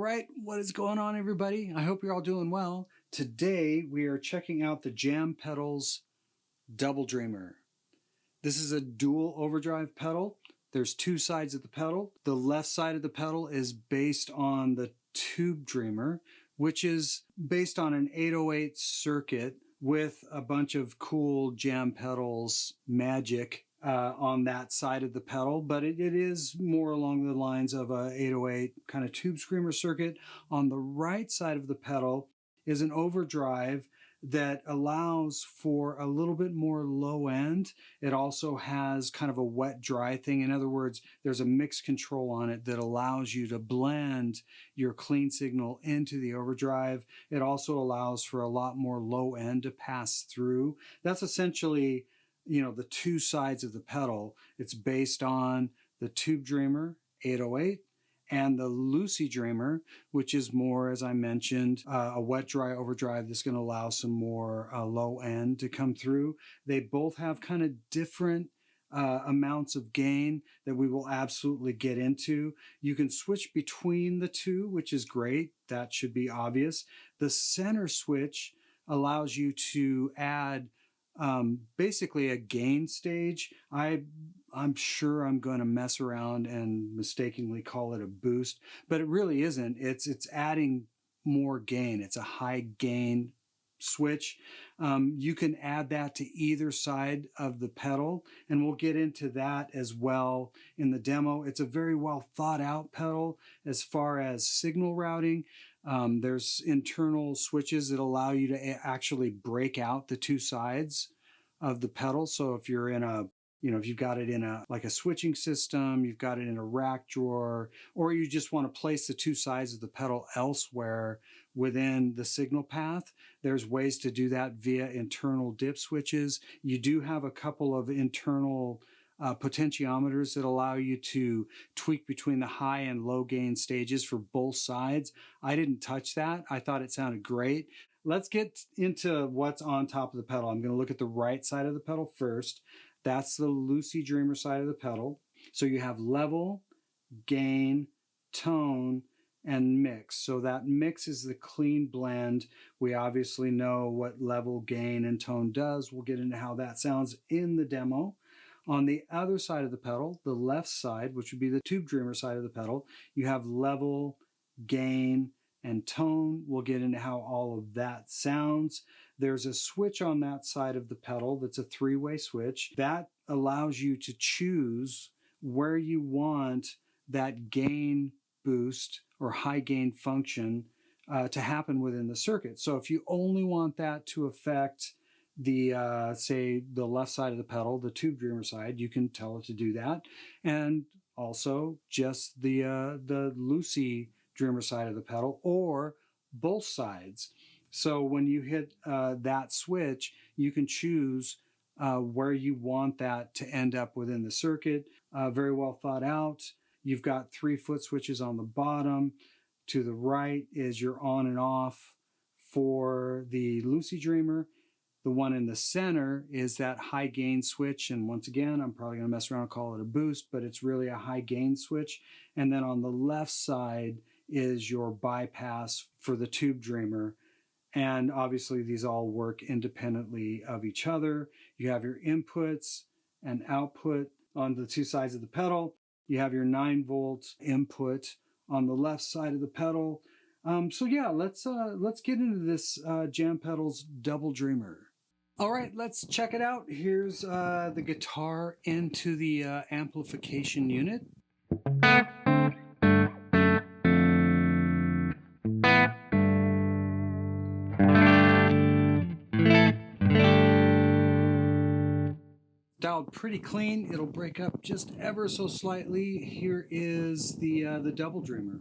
right, what is going on, everybody? I hope you're all doing well. Today we are checking out the Jam Pedals Double Dreamer. This is a dual overdrive pedal. There's two sides of the pedal. The left side of the pedal is based on the Tube Dreamer, which is based on an 808 circuit with a bunch of cool Jam Pedals magic on that side of the pedal, but it is more along the lines of a 808 kind of tube screamer circuit. On the right side of the pedal is an overdrive that allows for a little bit more low end. It also has kind of a wet dry thing. In other words, there's a mix control on it that allows you to blend your clean signal into the overdrive. It also allows for a lot more low end to pass through. That's essentially, the two sides of the pedal. It's based on the Tube Dreamer 808 and the Lucy Dreamer, which is more, as I mentioned, a wet dry overdrive that's going to allow some more low end to come through. They both have kind of different amounts of gain that we will absolutely get into. You can switch between the two, which is great. That should be obvious. The center switch allows you to add basically a gain stage. I'm sure I'm going to mess around and mistakenly call it a boost, but it really isn't. It's adding more gain. It's a high gain switch. You can add that to either side of the pedal, and we'll get into that as well in the demo. It's a very well thought out pedal as far as signal routing. There's internal switches that allow you to actually break out the two sides of the pedal. So if you're in if you've got it in a switching system, you've got it in a rack drawer, or you just want to place the two sides of the pedal elsewhere within the signal path, there's ways to do that via internal dip switches. You do have a couple of internal potentiometers that allow you to tweak between the high and low gain stages for both sides. I didn't touch that. I thought it sounded great. Let's get into what's on top of the pedal. I'm going to look at the right side of the pedal first. That's the Lucy Dreamer side of the pedal. So you have level, gain, tone, and mix. So that mix is the clean blend. We obviously know what level, gain, and tone does. We'll get into how that sounds in the demo. On the other side of the pedal, the left side, which would be the Tube Dreamer side of the pedal, you have level, gain, and tone. We'll get into how all of that sounds. There's a switch on that side of the pedal that's a three-way switch. That allows you to choose where you want that gain boost or high gain function to happen within the circuit. So if you only want that to affect the say the left side of the pedal, the Tube Dreamer side, you can tell it to do that, and also just the Lucy Dreamer side of the pedal, or both sides. So when you hit that switch, you can choose where you want that to end up within the circuit. Very well thought out. You've got 3 foot switches on the bottom. To the right is your on and off for the Lucy Dreamer. The one in the center is that high gain switch. And once again, I'm probably going to mess around and call it a boost, but it's really a high gain switch. And then on the left side is your bypass for the Tube Dreamer. And obviously these all work independently of each other. You have your inputs and output on the two sides of the pedal. You have your 9-volt input on the left side of the pedal. So yeah, let's get into this Jam Pedals Double Dreamer. All right, let's check it out. Here's the guitar into the amplification unit. Dialed pretty clean. It'll break up just ever so slightly. Here is the Double Dreamer.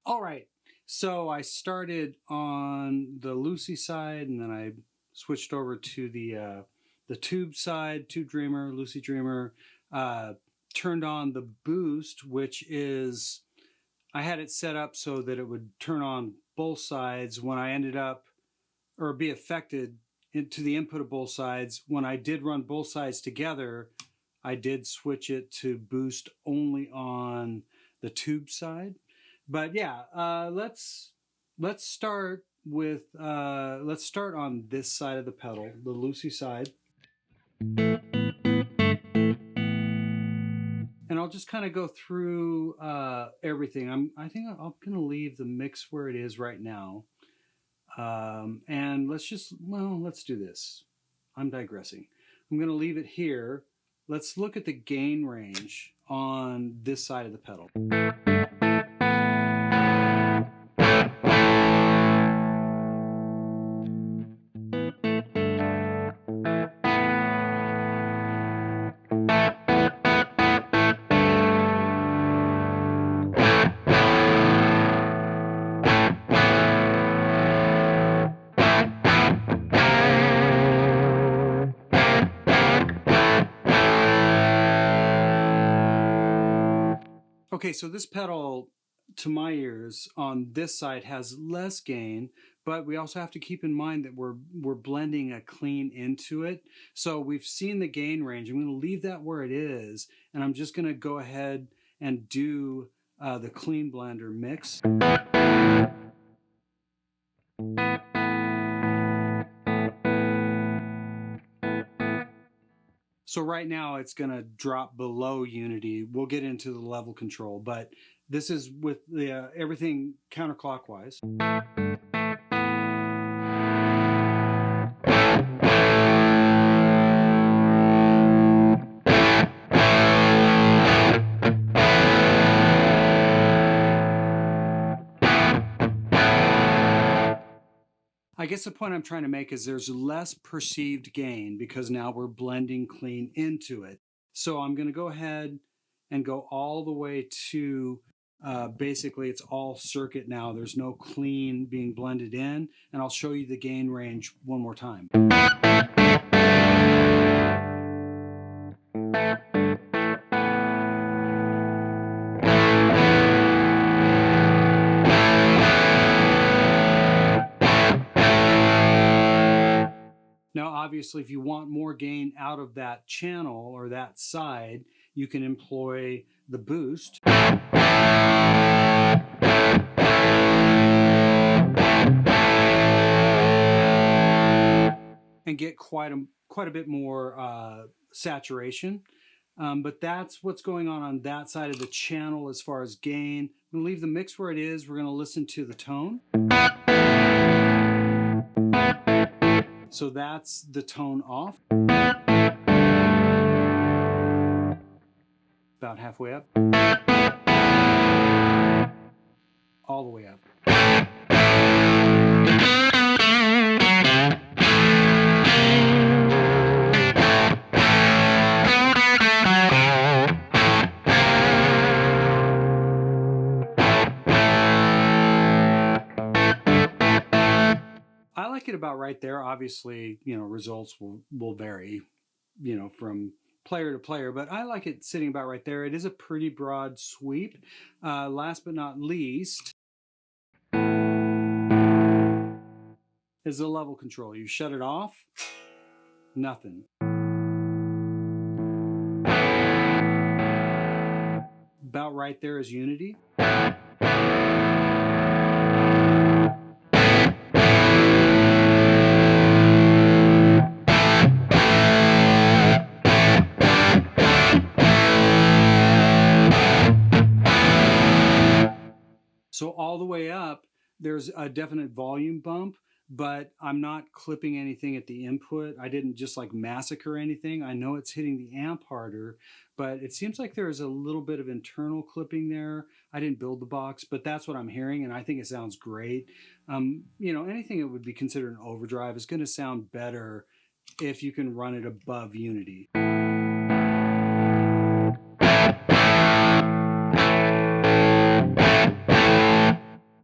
All right, so I started on the Lucy side, and then I switched over to the tube side, Tube Dreamer, Lucy Dreamer. Turned on the boost, which is I had it set up so that it would turn on both sides when I ended up, or be affected into the input of both sides. When I did run both sides together, I did switch it to boost only on the tube side. But yeah, let's start with let's start on this side of the pedal, the Lucy side, and I'll just kind of go through everything. I think I'm gonna leave the mix where it is right now, and let's do this. I'm digressing. I'm gonna leave it here. Let's look at the gain range on this side of the pedal. Okay, so this pedal, to my ears, on this side has less gain, but we also have to keep in mind that we're blending a clean into it. So we've seen the gain range. I'm going to leave that where it is, and I'm just going to go ahead and do the clean blender mix. So right now it's going to drop below unity. We'll get into the level control, but this is with the everything counterclockwise. I guess the point I'm trying to make is there's less perceived gain because now we're blending clean into it. So I'm going to go ahead and go all the way to Basically, it's all circuit now. There's no clean being blended in, and I'll show you the gain range one more time. Now, obviously, if you want more gain out of that channel or that side, you can employ the boost. And get quite a bit more saturation. But that's what's going on that side of the channel as far as gain. I'm going to leave the mix where it is. We're going to listen to the tone. So that's the tone off. About halfway up. All the way up. I like it about right there. Obviously, results will vary, from player to player, but I like it sitting about right there. It is a pretty broad sweep. Last but not least is the level control. You shut it off, nothing. About right there is unity. So all the way up, there's a definite volume bump, but I'm not clipping anything at the input. I didn't just like massacre anything. I know it's hitting the amp harder, but it seems like there's a little bit of internal clipping there. I didn't build the box, but that's what I'm hearing, and I think it sounds great. Anything that would be considered an overdrive is going to sound better if you can run it above unity.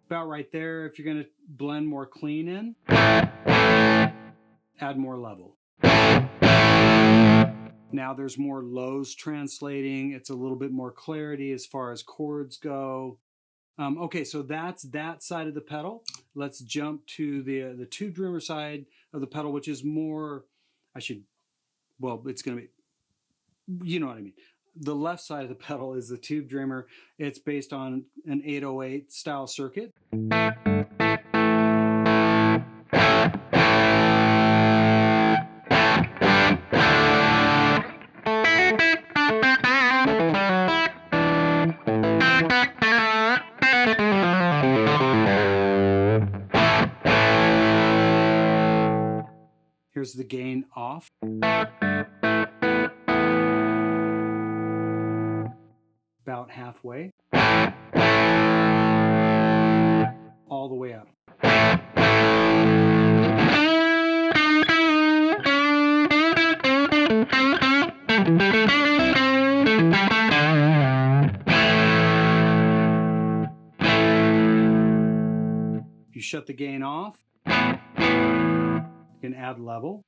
About right there. If you're going to blend more clean in, add more level. Now there's more lows translating. It's a little bit more clarity as far as chords go. Okay, so that's that side of the pedal. Let's jump to the tube drummer side of the pedal, which is more, it's going to be, you know what I mean. The left side of the pedal is the tube drummer. It's based on an 808 style circuit. Here's the gain off. About halfway. All the way up. If you shut the gain off, you can add level.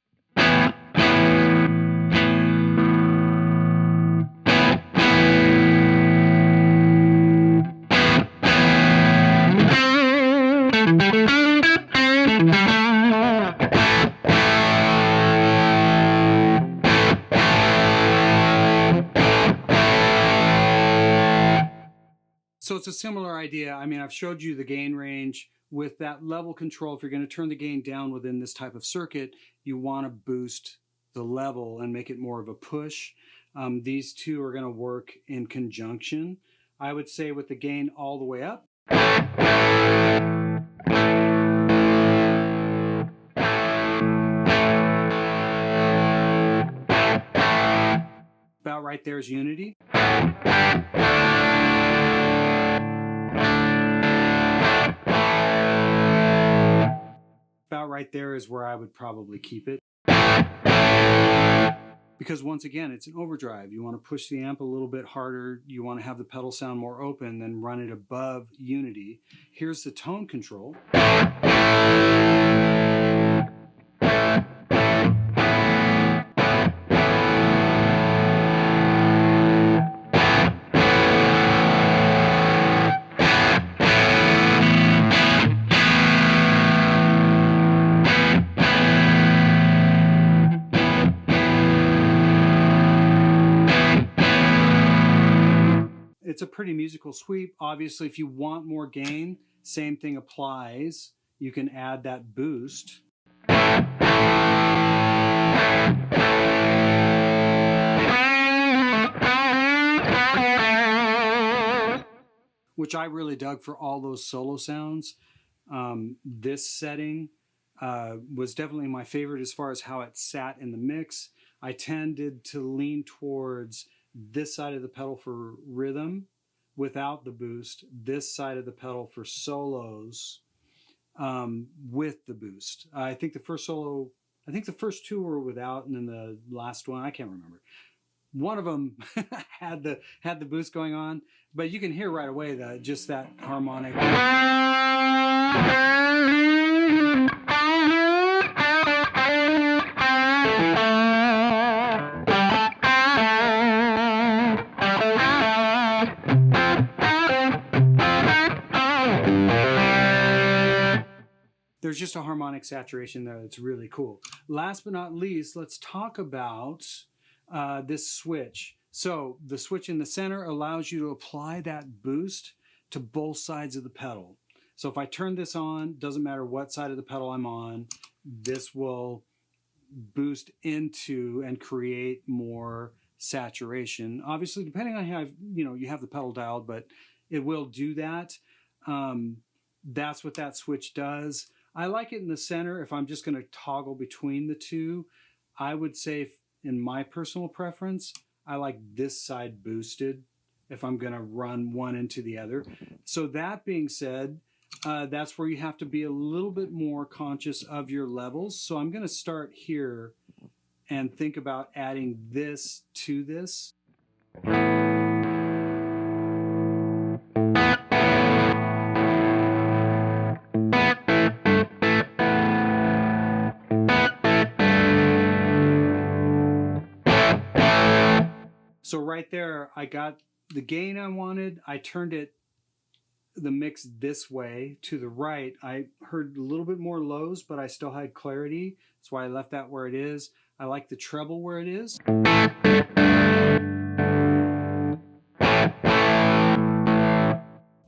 So it's a similar idea. I mean, I've showed you the gain range. With that level control, if you're going to turn the gain down within this type of circuit, you want to boost the level and make it more of a push. These two are going to work in conjunction. I would say with the gain all the way up. About right there is unity. About right there is where I would probably keep it. because once again, it's an overdrive. You want to push the amp a little bit harder. You want to have the pedal sound more open, then run it above unity. Here's the tone control. It's a pretty musical sweep. Obviously, if you want more gain, same thing applies. You can add that boost. Which I really dug for all those solo sounds. This setting was definitely my favorite as far as how it sat in the mix. I tended to lean towards this side of the pedal for rhythm without the boost, this side of the pedal for solos with the boost. I think the first two were without, and then the last one, I can't remember. One of them had the boost going on, but you can hear right away just that harmonic. There's just a harmonic saturation there that's really cool. Last but not least, let's talk about this switch. So the switch in the center allows you to apply that boost to both sides of the pedal. So if I turn this on, doesn't matter what side of the pedal I'm on, this will boost into and create more saturation. Obviously, depending on how you have the pedal dialed, but it will do that. That's what that switch does. I like it in the center. If I'm just going to toggle between the two, I would say, in my personal preference, I like this side boosted if I'm going to run one into the other. So that being said, that's where you have to be a little bit more conscious of your levels. So I'm going to start here and think about adding this to this. So right there, I got the gain I wanted. I turned the mix this way to the right. I heard a little bit more lows, but I still had clarity. That's why I left that where it is. I like the treble where it is. I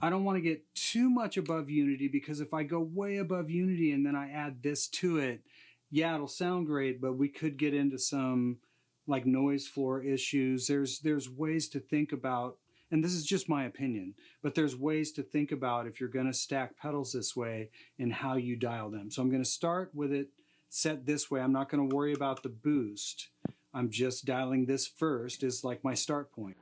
don't want to get too much above unity, because if I go way above unity and then I add this to it, yeah, it'll sound great, but we could get into some like noise floor issues. There's ways to think about, and this is just my opinion, but there's ways to think about if you're going to stack pedals this way and how you dial them. So I'm going to start with it set this way. I'm not going to worry about the boost. I'm just dialing this first as like my start point.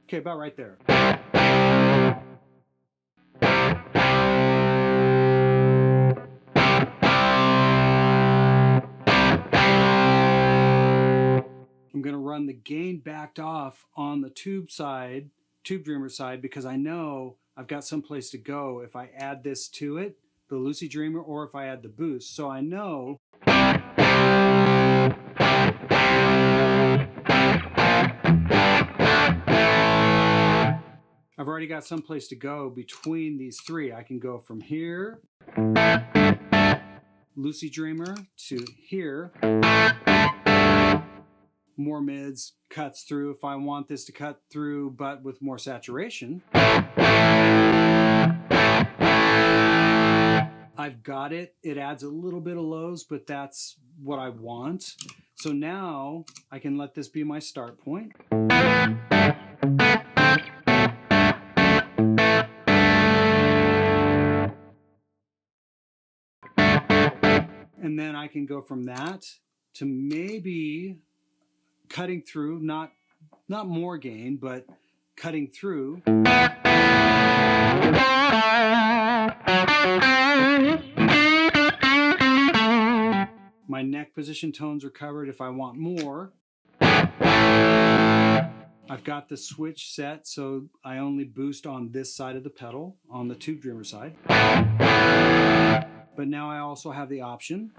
Okay, about right there. I'm going to run the gain backed off on the tube dreamer side, because I know I've got some place to go if I add this to it, the Lucy Dreamer, or if I add the boost. So I know I've already got some place to go between these three. I can go from here, Lucy Dreamer, to here. More mids, cuts through if I want this to cut through, but with more saturation. I've got it. It adds a little bit of lows, but that's what I want. So now I can let this be my start point. And then I can go from that to maybe cutting through, not more gain, but cutting through. My neck position tones are covered. If I want more, I've got the switch set so I only boost on this side of the pedal, on the tube dreamer side. But now I also have the option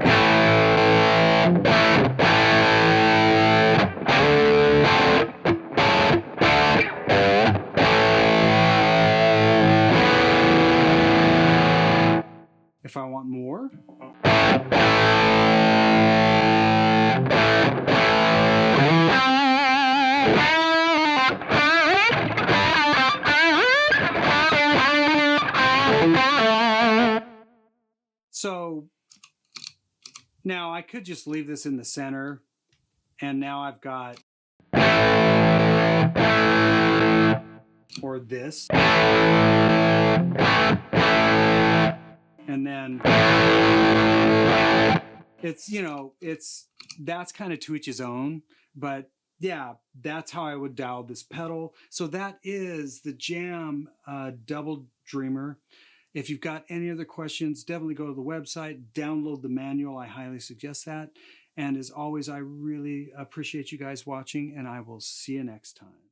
if I want more. So now I could just leave this in the center, and now I've got, or this, and then it's, you know, that's kind of to each his own, but yeah, that's how I would dial this pedal. So that is the Jam Double Dreamer. If you've got any other questions, definitely go to the website, download the manual. I highly suggest that. And as always, I really appreciate you guys watching, and I will see you next time.